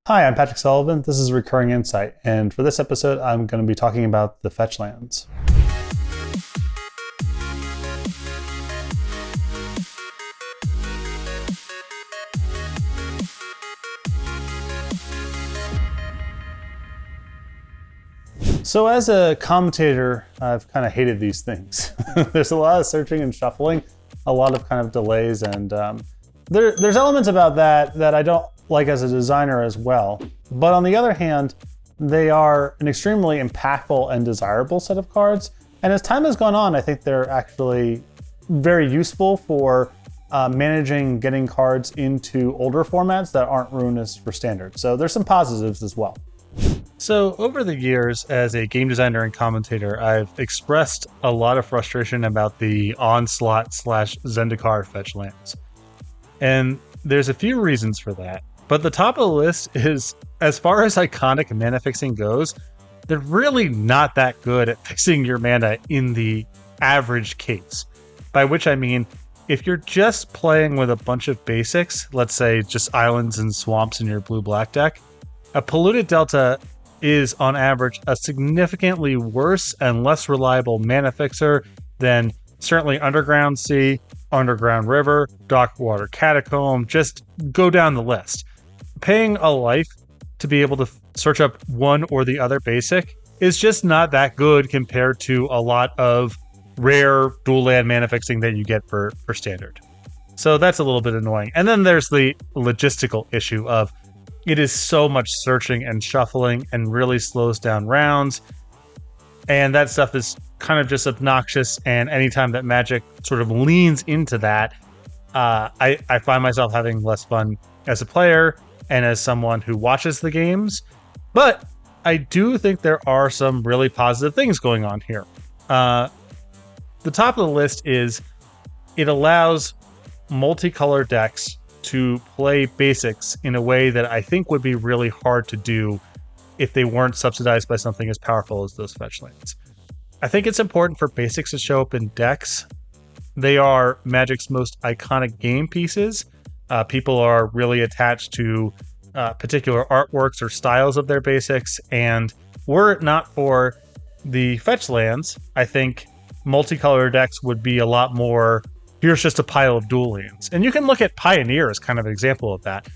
Hi, I'm Patrick Sullivan. This is Recurring Insight, and for this episode, I'm going to be talking about the fetchlands. So as a commentator, I've kind of hated these things. There's a lot of searching and shuffling, a lot of kind of delays, and there's elements about that I don't like as a designer as well. But on the other hand, they are an extremely impactful and desirable set of cards. And as time has gone on, I think they're actually very useful for managing getting cards into older formats that aren't ruinous for standard. So there's some positives as well. So over the years, as a game designer and commentator, I've expressed a lot of frustration about the Onslaught / Zendikar fetchlands. And there's a few reasons for that. But the top of the list is, as far as iconic mana fixing goes, they're really not that good at fixing your mana in the average case. By which I mean, if you're just playing with a bunch of basics, let's say just islands and swamps in your blue-black deck, a Polluted Delta is on average a significantly worse and less reliable mana fixer than certainly Underground Sea, Underground River, Darkwater Catacomb, just go down the list. Paying a life to be able to search up one or the other basic is just not that good compared to a lot of rare dual land mana fixing that you get for standard. So that's a little bit annoying. And then there's the logistical issue of it is so much searching and shuffling and really slows down rounds. And that stuff is kind of just obnoxious. And anytime that Magic sort of leans into that, I find myself having less fun as a player and as someone who watches the games. But I do think there are some really positive things going on here. The top of the list is it allows multicolored decks to play basics in a way that I think would be really hard to do if they weren't subsidized by something as powerful as those fetchlands. I think it's important for basics to show up in decks. They are Magic's most iconic game pieces. People are really attached to particular artworks or styles of their basics, and were it not for the fetchlands, I think multicolor decks would be a lot more, here's just a pile of dual lands. And you can look at Pioneer as kind of an example of that.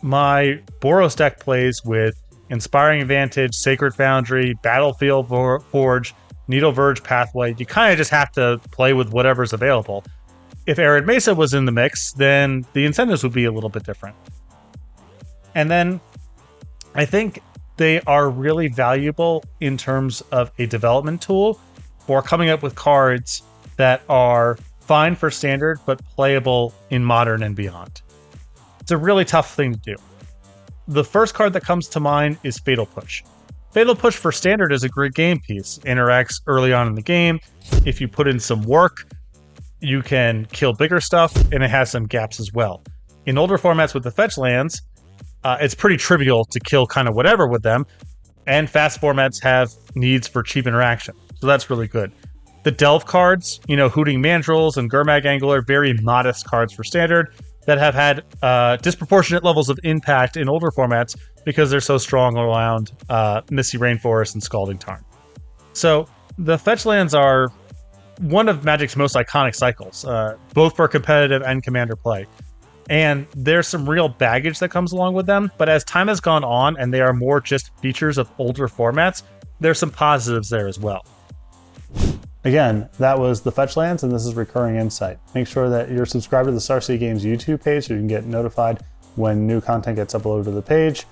My Boros deck plays with Inspiring Advantage, Sacred Foundry, Battlefield Forge, Needle Verge Pathway. You kind of just have to play with whatever's available. If Arid Mesa was in the mix, then the incentives would be a little bit different. And then I think they are really valuable in terms of a development tool for coming up with cards that are fine for standard, but playable in modern and beyond. It's a really tough thing to do. The first card that comes to mind is Fatal Push. Fatal Push for standard is a great game piece. Interacts early on in the game. If you put in some work, you can kill bigger stuff, and it has some gaps as well. In older formats with the fetchlands, it's pretty trivial to kill kind of whatever with them, and fast formats have needs for cheap interaction. So that's really good. The Delve cards, Hooting Mandrills and Gurmag Angler, very modest cards for standard that have had disproportionate levels of impact in older formats because they're so strong around Misty Rainforest and Scalding Tarn. So the fetchlands are one of Magic's most iconic cycles, both for competitive and commander play. And there's some real baggage that comes along with them, but as time has gone on and they are more just features of older formats, there's some positives there as well. Again, that was the Fetchlands, and this is Recurring Insight. Make sure that you're subscribed to the Star City Games YouTube page so you can get notified when new content gets uploaded to the page.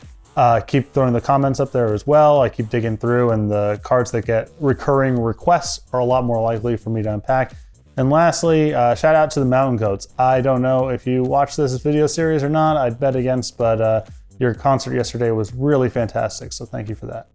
Keep throwing the comments up there as well. I keep digging through, and the cards that get recurring requests are a lot more likely for me to unpack. And lastly, shout out to the Mountain Goats. I don't know if you watched this video series or not. I'd bet against, but your concert yesterday was really fantastic, so thank you for that.